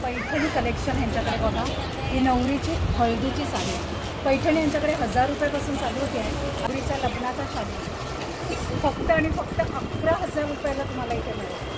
Paithani collection ह्यांच्याकडे बघा। ही नवरीची हळदीची साडी पैठणी यांच्याकडे 1000 रुपयापासून चालू होते आहे। नवरीचा लग्नाचा साडी फक्त आणि फक्त 11,000 रुपयाला तुम्हाला इथे मिळेल।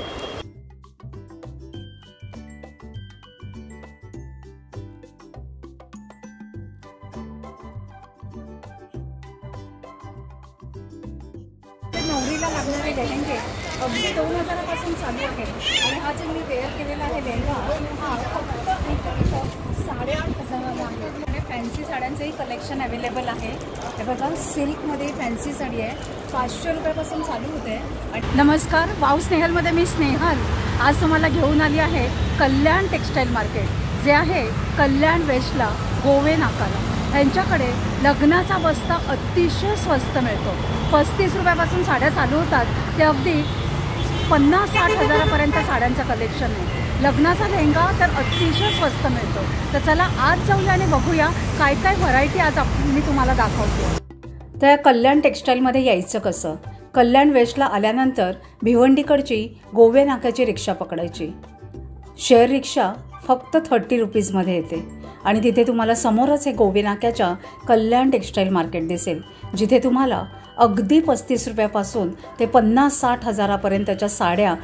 नवरीला लागणारे लेहंगे अगदी 2000पासून चालू आहे आणि हा जो मी वेअर केलेला आहे लेहंगा हा फक्त 8,500ला आहे। फॅन्सी साड्यांचंही कलेक्शन अवेलेबल आहे। हे बघा सिल्कमध्ये फॅन्सी साडी आहे 500 रुपयापासून चालू होते। नमस्कार, वाव स्नेहलमध्ये मी स्नेहल आज तुम्हाला घेऊन आली आहे कल्याण टेक्सटाईल मार्केट जे आहे कल्याण वेस्टला गोवे नाकाला। ह्यांच्याकडे लग्नाचा बस्ता अतिशय स्वस्त मिळतो। 35 रुपयापासून साड्या चालू होतात ते अगदी 50-60 हजारापर्यंत साड्यांचं कलेक्शन आहे। लग्नाचा लेहंगा तर अतिशय स्वस्त मिळतो। तर चला आज जाऊया आणि बघूया काय काय व्हरायटी आज मी तुम्हाला दाखवतो। तर कल्याण टेक्सटाईलमध्ये यायचं कसं? कल्याण वेस्टला आल्यानंतर भिवंडीकडची गोवे नाक्याची रिक्षा पकडायची। शेअर रिक्षा फक्त 30 रुपीजमध्ये येते आणि तिथे तुम्हाला समोरच हे गोवे नाक्याच्या कल्याण टेक्सटाईल मार्केट दिसेल जिथे तुम्हाला अगदी 35 रुपयापासून ते 50-60 हजारापर्यंतच्या साड्या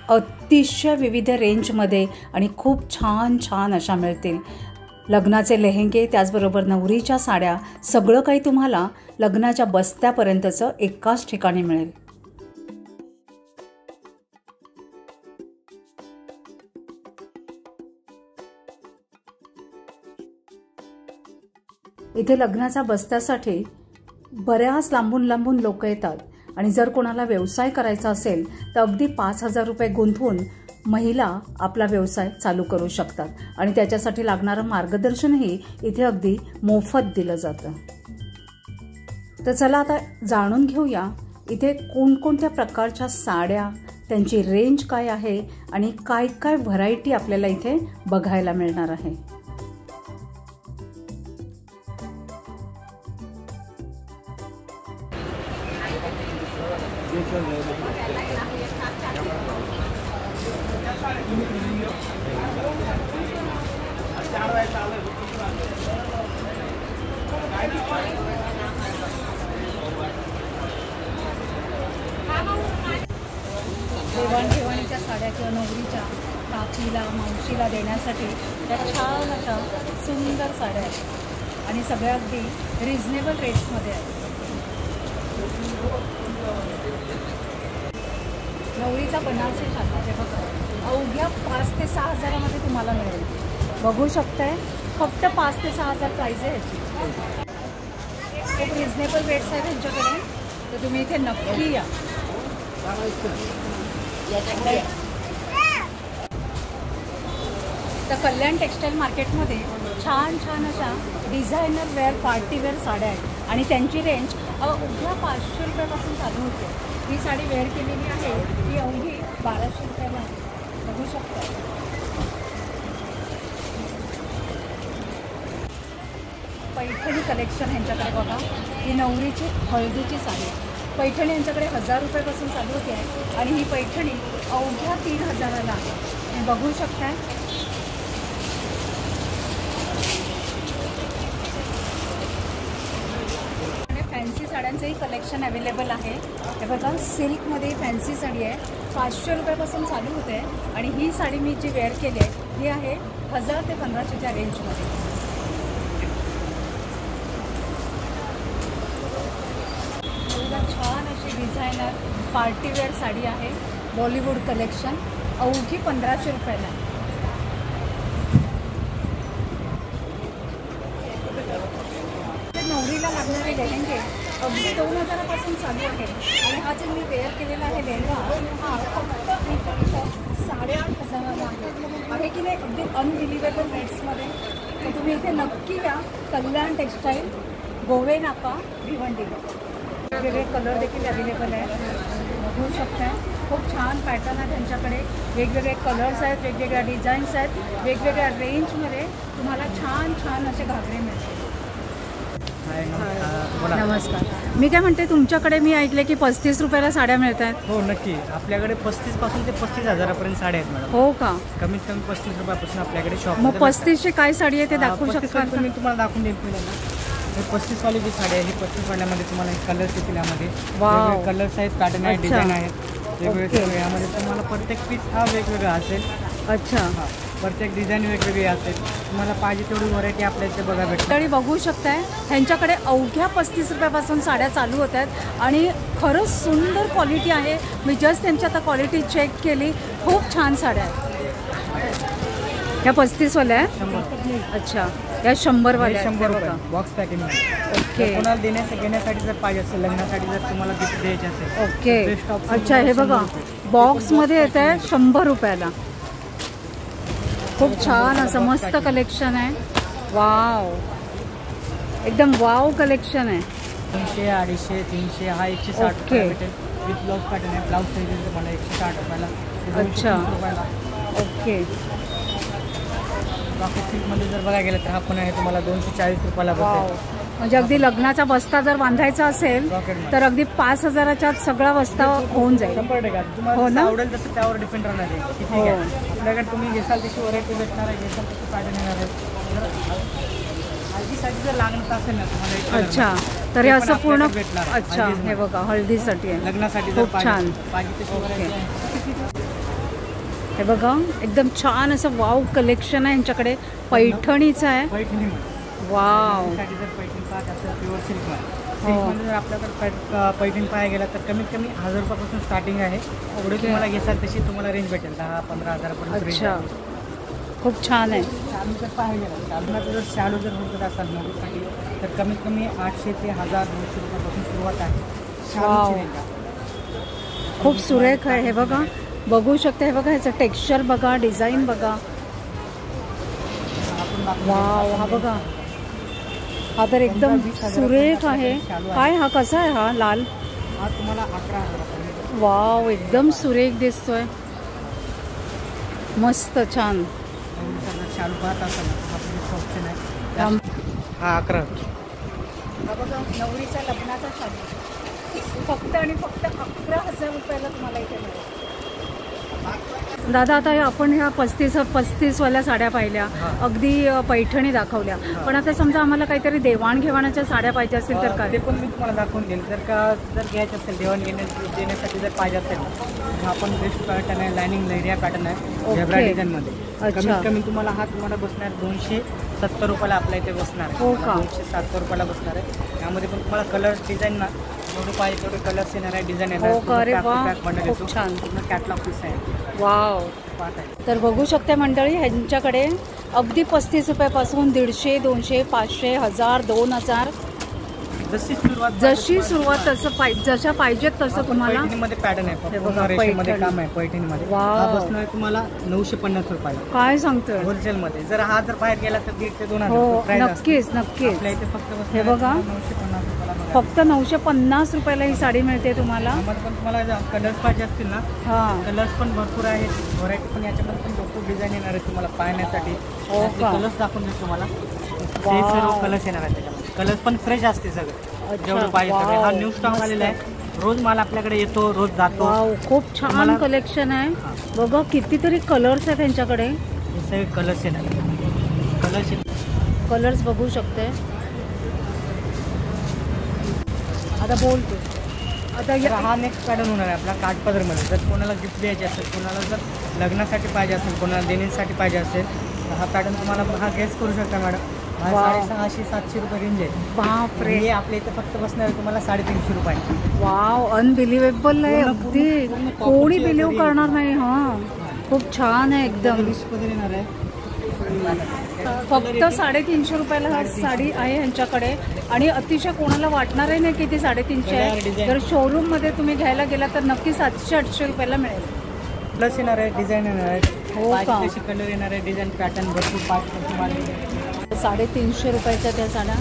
अतिशय विविध रेंजमध्ये आणि खूप छान छान अशा मिळतील। लग्नाचे लेहंगे त्याचबरोबर नवरीच्या साड्या सगळं काही तुम्हाला लग्नाच्या बस्त्यापर्यंतचं एकाच ठिकाणी मिळेल। इथे लग्नाच्या बस्त्यासाठी बऱ्याच लांबून लांबून लोक येतात आणि जर कोणाला व्यवसाय करायचा असेल तर अगदी 5,000 रुपये गुंतवून महिला आपला व्यवसाय चालू करू शकतात आणि त्याच्यासाठी लागणारं मार्गदर्शनही इथे अगदी मोफत दिलं जातं। तर चला आता जाणून घेऊया इथे कोणकोणत्या प्रकारच्या साड्या, त्यांची रेंज काय आहे आणि काय काय व्हरायटी आपल्याला इथे बघायला मिळणार आहे। देवाणघेवाणीच्या साड्या किंवा नवरीच्या काकीला मावशीला देण्यासाठी त्या छान अशा सुंदर साड्या आहेत आणि सगळ्या अगदी रिजनेबल रेट्समध्ये आहेत। नवरीचा बनारसी साडी बघा अवघ्या 5 ते 6 हजारामध्ये तुम्हाला मिळेल। बघू शकताय फक्त 5 ते 6 हजार प्राइस आहे ह्याची। खूप रिजनेबल रेट्स आहेत ह्यांच्याकडे तर तुम्ही इथे नक्की या। तर कल्याण टेक्सटाईल मार्केटमध्ये छान छान अशा डिझायनर वेअर पार्टीवेअर साड्या आहेत आणि त्यांची रेंज अवघ्या 500 रुपयापासून चालू होते। ही साडी वेअर केलेली आहे ती अवघी 1200 रुपयाला आहे। बघू शकता पैठणी कलेक्शन ह्यांच्याकडे बघा। ही नवरीची हळदीची साडी पैठणी यांच्याकडे 1000 रुपयापासून चालू होते आहे आणि ही पैठणी अवघ्या 3000ला आहे। तुम्ही बघू शकताय फॅन्सी साड्यांचंही कलेक्शन अवेलेबल आहे। हे बघा सिल्कमध्ये फॅन्सी साडी आहे 500 रुपयापासून चालू होते आणि ही साडी मी जी वेअर केली आहे ही आहे 1000 ते 1500च्या रेंजमध्ये। छान अशी डिझायनर पार्टीवेअर साडी आहे बॉलिवूड कलेक्शन अवघी 1500 रुपयाला आहे। नवरीला लागणारे लेहंगे अगदी 2000पासून चालू आहे आणि हा जो मी वेअर केलेला आहे लेहंगा हा फक्त 8,500ला आहे की नाही अगदी अनबिलिव्हेबल रेट्समध्ये। तर तुम्ही इथे नक्की या कल्याण टेक्सटाईल गोवे नाका भिवंडीला। वेगवेगळे कलर देखील अवेलेबल आहेत बघू शकता। खूप छान पॅटर्न आहे त्यांच्याकडे वेगवेगळे कलर्स आहेत वेगवेगळ्या डिझाईन्स आहेत वेगवेगळ्या रेंजमध्ये तुम्हाला छान छान असे घागरे मिळतील। हाय, बोला. नमस्कार. मी काय म्हणते, तुमच्याकडे मी ऐकले की 35 रुपयाला साड्या मिळत आहेत. हो नक्की, आपल्याकडे 35 पासून ते 35,000पर्यंत साड्या आहेत मॅडम. हो का? कमीत कमी 35 रुपयापासून आपल्याकडे शॉप. मग 35ची काय साडी आहे ते दाखवू शकता? मी तुम्हाला दाखवून देईल पहिल्यांदा. हे 35 वाली जी साडी आहे, ही 35 वाल्यामध्ये तुम्हाला कलर्स येतील. यामध्ये वेगवेगळे कलर्स आहेत, पॅटर्न आहेत, डिझाईन आहेत वेगवेगळे. यामध्ये तुम्हाला प्रत्येक पीस हा वेगवेगळा असेल. अच्छा. प्रत्येक डिझाईन वेगवेगळी असेल. तुम्हाला पाहिजे तेवढी व्हरायटी आपल्या इथे बघा भेटते. तरी बघू शकताय, ह्यांच्याकडे अवघ्या 35 रुपयापासून साड्या चालू होत आहेत आणि खरंच सुंदर क्वालिटी आहे. मी जस्ट त्यांची आता क्वालिटी चेक केली. खूप छान साड्या आहेत. ह्या 35 वाल्या आहेत. अच्छा, या 100 वाल्या. 100 रुपये बॉक्स पॅकिंग. ओके. कोणाला घेण्यासाठी जर पाहिजे असेल, लग्नासाठी जर तुम्हाला गिफ्ट द्यायचे असेल. ओके. अच्छा, हे बघा बॉक्समध्ये येत आहे 100 रुपयाला. खूप छान असं मस्त कलेक्शन आहे. वाव, एकदम वाव कलेक्शन आहे. 300, 250, 300 हा 160 रुपये भेटेल. विथ ब्लाउज पॅटर्न आहे. ब्लाउज साईज तुम्हाला 160 रुपयाला. अच्छा. रुपयाला. ओके. बाकी सिल्कमध्ये जर बघायला गेलं तर हा पण आहे तुम्हाला 240 रुपयाला बसेल. म्हणजे अगदी लग्नाचा बस्ता जर बांधायचा असेल तर अगदी 5,000च्या सगळा बस्ता होऊन जाईल. 100% तुम्हाला आवडेल तसं त्यावर डिपेंड राहणार आहे. ठीक आहे, आपल्याकडे तुम्ही घेसाल तशी व्हरायटी भेटणार आहे, घेसाल तशी पॅटर्न येणार आहे. हळदीसाठी जर लागणार असेल ना तुम्हाला. अच्छा, तर हे असं पूर्ण. अच्छा, हे बघा हळदीसाठी आहे. लग्नासाठी खूप छान. हे बघा एकदम छान असं वाव कलेक्शन आहे यांच्याकडे. पैठणीचं आहे. वाव. प्युअर सिल्कमध्ये जर आपल्याकडे पैठणी पाहायला गेला तर कमीत कमी 1000 रुपयापासून स्टार्टिंग आहे. पुढे तुम्हाला घेसाल तशी तुम्हाला रेंज भेटेल 10-15 हजारापर्यंत. अच्छा, खूप छान आहे. शालू जर पाहायला गेला, शालूमध्ये जर शालू जर होत असाल नवीसाठी तर कमीत कमी 800 ते 1200 रुपयापासून सुरुवात आहे. खूप सुरेख आहे. हे बघा, बघू शकता. हे बघा ह्याचं टेक्स्चर बघा, डिझाईन बघा. वाव, हा बघा, हा तर एकदम सुरेख आहे. काय हा कसा आहे? हा लाल. हा तुम्हाला 11,000. वाव, एकदम सुरेख दिसतोय. मस्त छान. शालू पाहत असाल ऑप्शन आहे. हा 11. बघा, नवरीचा लग्नाचा शालू फक्त आणि फक्त 11,000 रुपयाला तुम्हाला इथे मिळेल. दादा, आता आपण ह्या 35 वाल्या साड्या पाहिल्या, अगदी पैठणी दाखवल्या, पण आता समजा आम्हाला काहीतरी देवाणघेवाणाच्या साड्या पाहिजे असतील तर काय? ते पण मी तुम्हाला दाखवून देईल. जर घ्यायचं असेल देण्यासाठी जर पाहिजे असेल, आपण बेस्ट पॅटर्न आहे, लायनिंग लेरिया पॅटर्न आहे झेब्रा डिझाईनमध्ये. कमीत कमी तुम्हाला तुम्हाला बसणार 270 रुपयाला आपल्या इथे बसणार. हो का? 270 रुपयाला बसणार आहे. यामध्ये पण तुम्हाला कलर डिझाईन ना जेवढे पाहिजे तेवढे कलर्स येणार आहे, डिझाईन येणार आहे. खूप छान. कॅटलॉग पीस आहे. वाव. तर बघू शकते मंडळी, ह्यांच्याकडे अगदी 35 रुपयापासून 150, 200, 500, 1000, 2000 जशी सुरुवात तसं जशा पाहिजेत तसं तुम्हाला. पैठणीमध्ये पॅटर्न आहे, रेशममध्ये काम आहे पैठणीमध्ये. बसणार तुम्हाला 950 रुपयाला. काय सांगतोय? होलसेलमध्ये. जर हा जर बाहेर गेला तर 1,500 ते 2,000. हो, नक्कीच नक्कीच. हे बघा, 950 रुपयाला. फक्त 950 रुपयाला ही साडी मिळते तुम्हाला. पण तुम्हाला कलर्स पाहिजे असतील ना, कलर्स पण भरपूर आहेत, व्हरायटी पण. याच्यामध्ये पण भरपूर डिझाईन येणार आहे तुम्हाला पाहण्यासाठी. कलर्स दाखवून देतो तुम्हाला. सर्व कलर्स येणार आहेत त्याच्यामध्ये. कलर्स पण फ्रेश असते सगळं, जेवढं पाहिजे सगळं. हा न्यू स्टॉक आलेला आहे. रोज माल आपल्याकडे येतो, रोज जातो. खूप छान कलेक्शन आहे. बघा कितीतरी कलर्स आहेत त्यांच्याकडे. हे सगळे कलर्स येणार. कलर्स बघू शकते. आता बोलतो. आता हा नेक्स्ट पॅटर्न होणार आहे आपला काठपदरमध्ये. जर कोणाला गिफ्ट द्यायचे असेल, कोणाला जर लग्नासाठी पाहिजे असेल, कोणाला देण्यासाठी पाहिजे असेल, हा पॅटर्न तुम्हाला हा गेस करू शकता मॅडम. 650-700 रुपये रेंज आहे. बापरे. हे आपल्या इथे फक्त बसणार तुम्हाला 350 रुपये. वाव, अनबिलिव्हेबल आहे. अगदी कोणी बिलीव्ह करणार नाही. हा, खूप छान आहे एकदम. येणार आहे. फक्त 350 रुपयाला हा साडी आहे ह्यांच्याकडे. आणि अतिशय कोणाला वाटणारही नाही की ती 350 आहे. जर शोरूम मध्ये तुम्ही घ्यायला गेला तर नक्की 700-800 रुपयाला मिळेल. प्लस येणार आहे, डिझाईन येणार आहे. हो का? कलर येणार आहे, डिझाईन पॅटर्न भरपूर 350 रुपयाच्या त्या साड्या.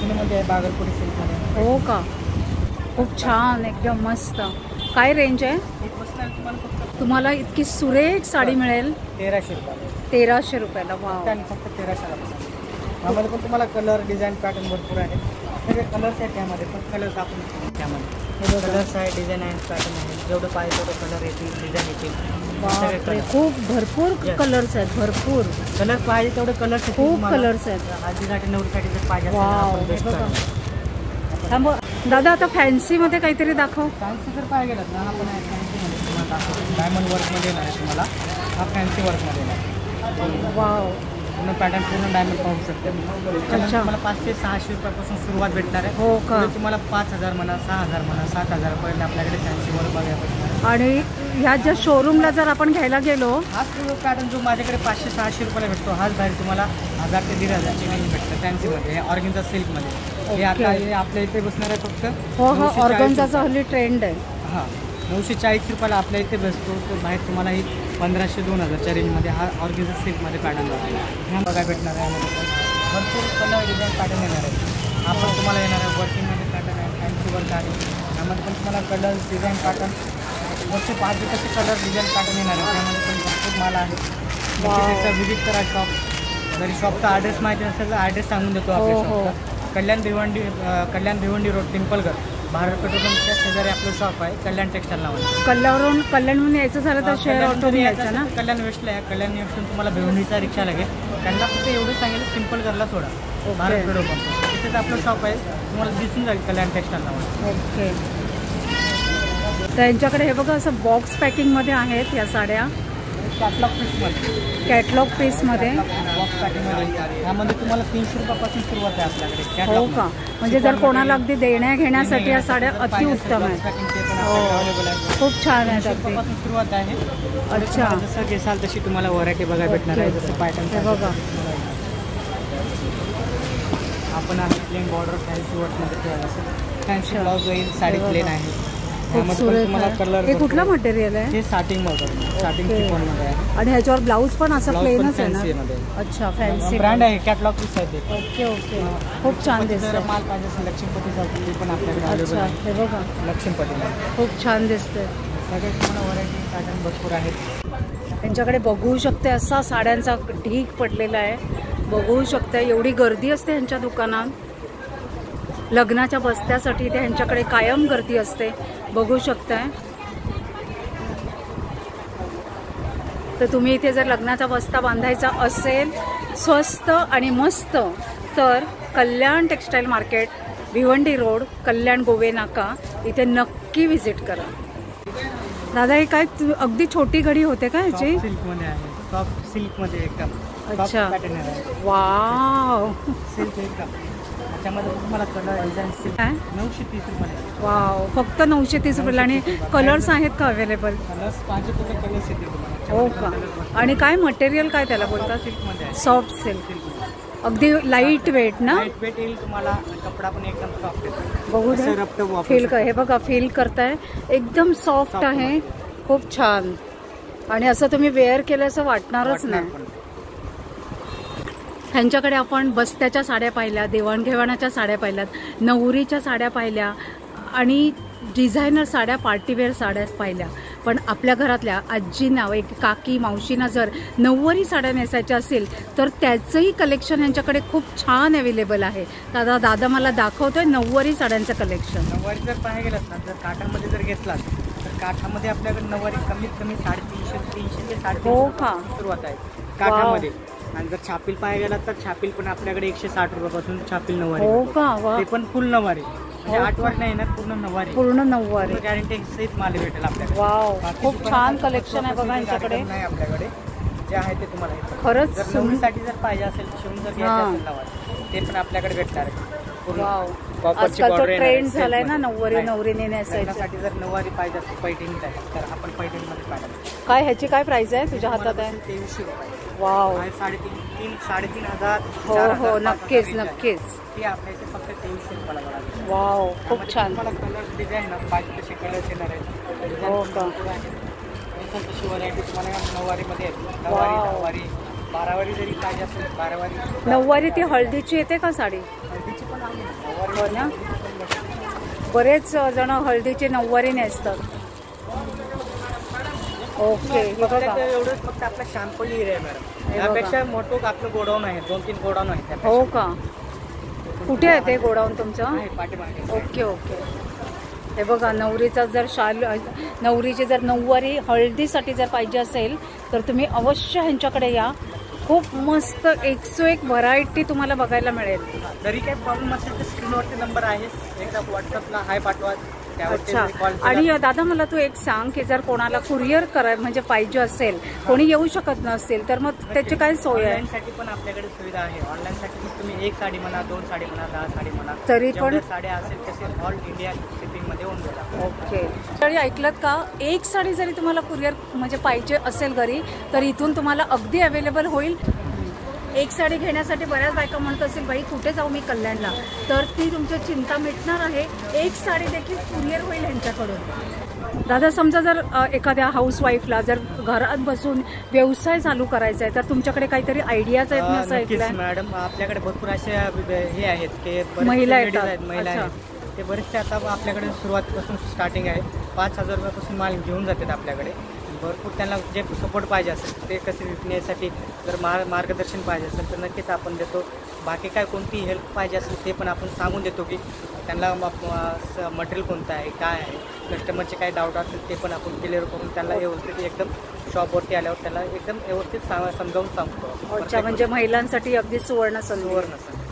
पुण्यामध्ये आहे, बागलकोट सिल्कमध्ये. हो का? खूप छान, एकदम मस्त. काय रेंज आहे? तुम्हाला इतकी सुरेख साडी मिळेल 1300 रुपये. 1300 रुपयाला. वाव. फक्त 1300 ला. यामध्ये पण तुम्हाला कलर डिझाईन पॅटर्न भरपूर आहे. सगळे कलर्स आहेत त्यामध्ये, पण कलर्स आपण त्यामध्ये कलर्स आहे, डिझाईन आहे, पॅटर्न आहे. जेवढं पाहिजे तेवढं कलर येतील, डिझाईन येतील. खूप भरपूर कलर्स आहेत, भरपूर कलर पाहिजे तेवढे कलर्स खूप कलर्स आहेत. हळदीसाठी नवरीसाठी जर पाहिजे थांब दादा, आता फॅन्सी मध्ये काहीतरी दाखव. फॅन्सी जर पाहिजे गेलात ना, आपण फॅन्सीमध्ये तुम्हाला दाखवतो. डायमंड वर्कमध्ये येणार आहे तुम्हाला, हा फॅन्सी वर्कमध्ये येणार. वाव, पूर्ण पॅटर्न पूर्ण डायमंड पाहू शकते. अच्छा, तुम्हाला 500 ते 600 रुपयापासून सुरुवात भेटणार आहे. हो का? तुम्हाला 5000 म्हणा, 6000 म्हणा, 7000 पर्यंत आपल्याकडे फॅन्सी वर्क बघायला. आणि ह्या ज्या शोरूमला जर आपण घ्यायला गेलो, हाच पॅटर्न जो माझ्याकडे 500-600 रुपयाला भेटतो, हाच बाहेर तुम्हाला 1000 ते 1500ची रेंज भेटतं फॅन्सीमध्ये, ऑर्गेन्झा सिल्कमध्ये. हे आता आपल्या इथे बसणार आहे फक्त. हो हो, ऑर्गेन्झाचा हल्ली ट्रेंड आहे. हां, 940 रुपयाला आपल्या इथे बसतो. तो बाहेर तुम्हाला ही 1500-2000च्या रेंजमध्ये हा ऑर्गेन्झा सिल्कमध्ये पॅटर्न जातो. ह्या बघा भेटणार आहे. यामध्ये पण भरपूर कलर डिझाईन पॅटर्न येणार आहे. आपण तुम्हाला येणार आहे वर्किंगमध्ये पॅटर्न आहे, फॅन्सी वर्क आहे. यामध्ये पण तुम्हाला कलर डिझाईन पॅटर्न जसे पाहिजे तसे कलर डिझाईन पॅटर्न येणार आहे. त्यामध्ये पण भरपूर माल आहे. त्याचा व्हिजिट करा शॉप. जरी शॉपचा ॲड्रेस माहिती नसेल तर ॲड्रेस सांगून देतो आपल्या शॉपचा. कल्याण भिवंडी रोड, पिंपलगड, भारत पेट्रोल पंपच्या शेजारी आपलं शॉप आहे, कल्याण टेक्सटाईल नावाने. कल्याणहून यायचं झालं तर शेअर ऑटोने यायचं ना. कल्याण वेस्टला आहे. कल्याण वेस्टून तुम्हाला भिवंडीचा रिक्षा लागेल. त्यांना फक्त एवढं सांगेल पिंपलगडला सोडा, भारत पेट्रोल पंप तिथेच आपलं शॉप आहे. तुम्हाला दिसून जाईल कल्याण टेक्सटाईल नावाने. ओके. त्यांच्याकडे हे बघा असं बॉक्स पॅकिंगमध्ये आहेत या साड्या, कॅटलॉग पीसमध्ये. कॅटलॉग पीसमध्ये बॉक्स पॅकिंगमध्ये. यामध्ये तुम्हाला 300 रुपयापासून सुरुवात आहे आपल्याकडे. हो का? म्हणजे जर कोणाला अगदी देण्या घेण्यासाठी या साड्या अतिउत्तम आहेत. खूप छान आहेत. अगदी सुरुवात आहे. अच्छा, जसं घेसाल तशी तुम्हाला व्हरायटी बघायला भेटणार आहे. जसं पॅटर्न बघा आपण आहे प्लेन बॉर्डर फॅन्सी वर्कमध्ये ठेवायला असेल. फॅन्सी ब्लाउज येईल, साडी प्लेन आहे. हे कुठला मटेरियल आहे? हे स्टार्टिंग शिफॉनमध्ये आहे. आणि ह्याच्यावर ब्लाऊज पण असं प्लेनच आहे ना? अच्छा, फॅन्सी ब्रँड आहे, कॅटलॉग पीस आहे ते. ओके ओके, खूप छान दिसतं. माल पाहिजे असेल लक्ष्मीपतीसाठी पण आपल्याकडे अवेलेबल आहे. हे बघा लक्ष्मीपतीला खूप छान दिसतंय. सगळे तुम्हाला व्हरायटी पॅटर्न भरपूर आहेत. त्यांच्याकडे बघू शकते असा साड्यांचा ढीग पडलेला आहे. बघू शकते एवढी गर्दी असते यांच्या दुकानात. लग्नाच्या बस्त्यासाठी ते ह्यांच्याकडे कायम गर्दी असते. बघू शकताय. तर तुम्ही इथे जर लग्नाचा बस्ता बांधायचा असेल स्वस्त आणि मस्त, तर कल्याण टेक्सटाईल मार्केट, भिवंडी रोड, कल्याण गोवे नाका इथे नक्की व्हिजिट करा. दादा, हे काय अगदी छोटी घडी होते का ह्याची? सिल्कमध्ये आहे, सॉफ्ट सिल्कमध्ये एकदम. अच्छा, वाव, सिल्क एकदम. त्याच्यामध्ये तुम्हाला कलर डिझाईन सिल्क 930 रुपये. वाव, फक्त 930 रुपयाला. आणि कलर्स आहेत का अवेलेबल? कलर्स पाहिजे तुझे कलर्स येतील तुम्हाला. हो का? आणि काय मटेरियल काय त्याला बोलतात? सिल्कमध्ये आहे. सॉफ्ट सिल्क, अगदी लाईट वेट ना? लाईट वेट येईल तुम्हाला. कपडा पण एकदम सॉफ्ट येतो. बघू दे, फील कर. हे बघा, फील करताय, एकदम सॉफ्ट आहे, खूप छान. आणि असं तुम्ही वेअर केलं असं वाटणारच नाही. ह्यांच्याकडे आपण बस्त्याच्या साड्या पाहिल्या, देवाणघेवाणाच्या साड्या पाहिल्यात, नवरीच्या साड्या पाहिल्या आणि डिझायनर साड्या, पार्टीवेअर साड्या पाहिल्या. पण आपल्या घरातल्या आजींना, एक काकी मावशींना जर नऊवारी साड्या नेसायच्या असेल तर त्याचंही कलेक्शन यांच्याकडे खूप छान अवेलेबल आहे. दादा मला दाखवतोय नऊवारी साड्यांचं कलेक्शन. नऊवारी जर पाहायला गेलात ना, जर काठामध्ये जर घेतलात तर काठामध्ये आपल्याकडे नऊवारी कमीत कमी 350 ते 350 सुरुवात आहे काठामध्ये. आणि जर छापील पाहायला गेलात तर छापील पण आपल्याकडे 160 रुपयापासून छापील नऊवारी. हो का? ते पण फुल नऊवारी, म्हणजे 8 वारी नाही ना, पूर्ण नऊवारी. पूर्ण नऊवारी गॅरंटी सहित माल भेटेल आपल्याकडे. वाव, खूप छान कलेक्शन आहे बघा यांच्याकडे. नाही आपल्याकडे जे आहे ते तुम्हाला खरंच. जर नवरीसाठी जर पाहिजे असेल, शिवून जर घ्यायचं असेल नऊवारी, ते पण आपल्याकडे भेटणार आहे. आजकाल तो ट्रेंड झालाय ना नवरी नेसायसाठी. जर नऊवारी पाहिजे असेल पैठणी तर आपण पैठणीमध्ये पाहिजे. काय ह्याची काय प्राइस आहे तुझ्या हातात आहे? 2300 रुपये. वाव, 3,500. हो हो, नक्कीच नक्कीच. ती आपल्या इथे फक्त 2300 रुपयाला मिळाली. वाव, खूप छान. मला कलर डिझाईन ना पाहिजे तसे कलर्स येणार आहेत. हो का? तशी व्हरायटी तुम्हाला नऊवारीमध्ये आहे. नऊवारी 12वारी जरी पाहिजे असेल 12वारी. नऊवारी ती हळदीची येते का साडी? हळदीची पण आहे. हो ना, बरेच जण हळदीची नऊवारी नेसतात. ओके, हे बघा. एवढंच फक्त आपला शॅम्पल एरिया आहे मॅडम. यापेक्षा मोठं आपलं गोडाऊन आहे, 2-3 गोडाऊन आहेत. हो का? कुठे आहे ते गोडाऊन तुमचं? पाठीमागे. Okay okay. हे बघा, नवरीचा जर शाल, नवरीची जर नऊवारी हळदीसाठी जर पाहिजे असेल तर तुम्ही अवश्य ह्यांच्याकडे या. खूप मस्त 101 व्हरायटी तुम्हाला बघायला मिळेल. तरी काही प्रॉब्लेम असेल तर स्क्रीनवरती नंबर आहे, एकदा व्हॉट्सअपला हाय पाठवा. अच्छा. आणि दादा मला तू एक सांग की जर कोणाला कुरिअर म्हणजे पाहिजे असेल, कोणी येऊ शकत नसेल तर मग त्याची काय सोय आहे? ऑनलाईनसाठी पण आपल्याकडे सुविधा आहे. ऑनलाईनसाठी तुम्ही 1 साडी म्हणा, 2 साडी म्हणा, 10 साडी म्हणा, तरी पण साड्या असेल तसे ऑल इंडिया शिपिंगमध्ये होऊन जातात. ओके. तरी ऐकलं का, एक साडी जरी तुम्हाला कुरिअर म्हणजे पाहिजे असेल घरी तर इथून तुम्हाला अगदी अवेलेबल होईल. एक साडी घेण्यासाठी बऱ्याच बायका म्हणत असेल बाई कुठे जाऊ मी कल्याणला, तर ती तुमची चिंता मिटणार आहे. एक साडी देखील कुरिअर होईल ह्यांच्याकडून. दादा समजा जर एखाद्या हाऊसवाईफला जर घरात बसून व्यवसाय चालू करायचा आहे तर तुमच्याकडे काहीतरी आयडियाज आहेत ना? असं मॅडम आपल्याकडे भरपूर असे हे आहेत की महिला आहेत, ते बरेचसे आता आपल्याकडे सुरुवातीपासून स्टार्टिंग आहे. 5,000 रुपयापासून माल घेऊन जातात आपल्याकडे. भरपूर त्यांना जे सपोर्ट पाहिजे असेल ते कसे विकण्यासाठी जर मार्गदर्शन पाहिजे असेल तर नक्कीच आपण देतो. बाकी काय कोणती हेल्प पाहिजे असेल ते पण आपण सांगून देतो की त्यांना मटेरियल कोणतं आहे, काय आहे, कस्टमरचे काय डाऊट असेल ते पण आपण क्लिअर करून त्यांना व्यवस्थित एकदम शॉपवरती आल्यावर त्याला एकदम व्यवस्थित समजावून सांगतो. अच्छा, म्हणजे महिलांसाठी अगदी सुवर्ण संधी.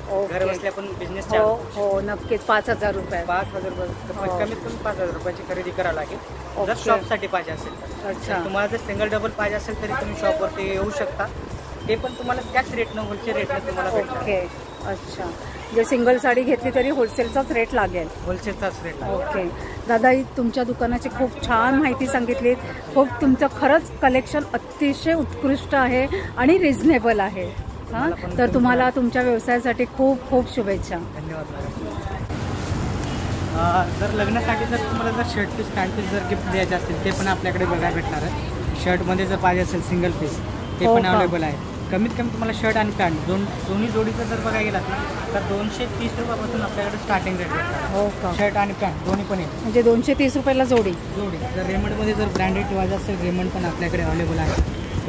घर बसल्या पण बिझनेस. हो नक्कीच. 5,000 रुपये. 5,000 रुपये कमीत कमी 5,000 रुपयाची खरेदी करावी लागेल जर शॉपसाठी पाहिजे असेल तर. अच्छा. तुम्हाला जर सिंगल डबल पाहिजे असेल तरी तुम्ही शॉपवरती येऊ शकता. ते पण तुम्हाला त्याच रेटनं, होलसेल रेटनं तुम्हाला भेटणार. ओके. अच्छा, म्हणजे सिंगल साडी घेतली तरी होलसेलचाच रेट लागेल? होलसेलचाच रेट. ओके. दादा तुमच्या दुकानाची खूप छान माहिती सांगितलीत. खूप तुमचं खरंच कलेक्शन अतिशय उत्कृष्ट आहे आणि रिझनेबल आहे. हां, तर तुम्हाला तुमच्या व्यवसायासाठी खूप खूप शुभेच्छा. धन्यवाद मॅडम. जर लग्नासाठी जर तुम्हाला जर शर्ट पीस पॅन्ट पीस जर गिफ्ट द्यायचे असतील ते पण आपल्याकडे बघायला भेटणार आहे. शर्टमध्ये जर पाहिजे असेल सिंगल पीस ते पण अवेलेबल आहे. कमीत कमी तुम्हाला शर्ट आणि पॅन्ट दोन्ही जोडीचं जर बघायला गेलात ना तर 230 रुपयापासून आपल्याकडे स्टार्टिंग रेट भेटणार. हो का? शर्ट आणि पॅन्ट दोन्ही पण आहे. म्हणजे 230 रुपयाला जोडी. जर रेमंडमध्ये जर ब्रँडेड ठेवायचं असेल रेमंड पण आपल्याकडे अवेलेबल आहे.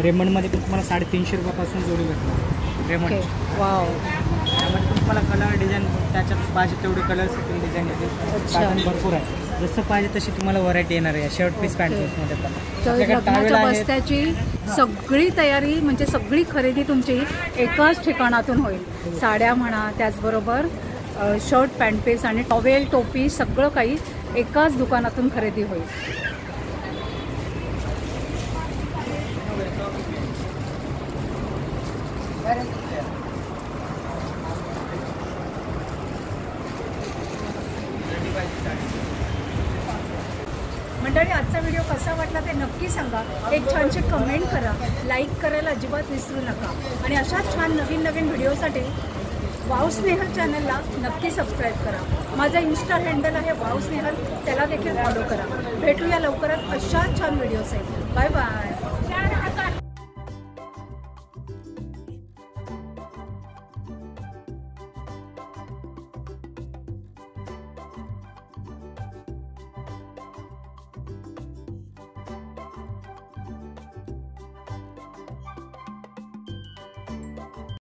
रेमंडमध्ये पण तुम्हाला 350 रुपयापासून जोडी भेटणार रेमंड. वाव. त्यामध्ये पण तुम्हाला कलर डिझाईन त्याच्यात पाहिजे तेवढे कलर सेटिंग डिझाईन येते. पॅटर्न भरपूर आहे. जसं पाहिजे तशी तुम्हाला व्हरायटी येणार आहे शर्ट पीस पॅन्ट पीसमध्ये पण. तर लग्नाच्या बस्त्याची सगळी तयारी म्हणजे सगळी खरेदी तुमची एकाच ठिकाणातून होईल. साड्या म्हणा, त्याचबरोबर शर्ट पॅन्ट पीस आणि टॉवेल टोपी सगळं काही एकाच दुकानातून खरेदी होईल. मंडळी आजचा व्हिडिओ कसा वाटला ते नक्की सांगा. एक छानशी कमेंट करा, लाईक करायला अजिबात विसरू नका. आणि अशा छान नवीन नवीन व्हिडिओसाठी वाव स्नेहल चॅनलला नक्की सबस्क्राईब करा. माझा इन्स्टा हँडल आहे वाव स्नेहल, त्याला देखील फॉलो करा. भेटूया लवकरच अशा छान व्हिडिओसाठी. Bye bye.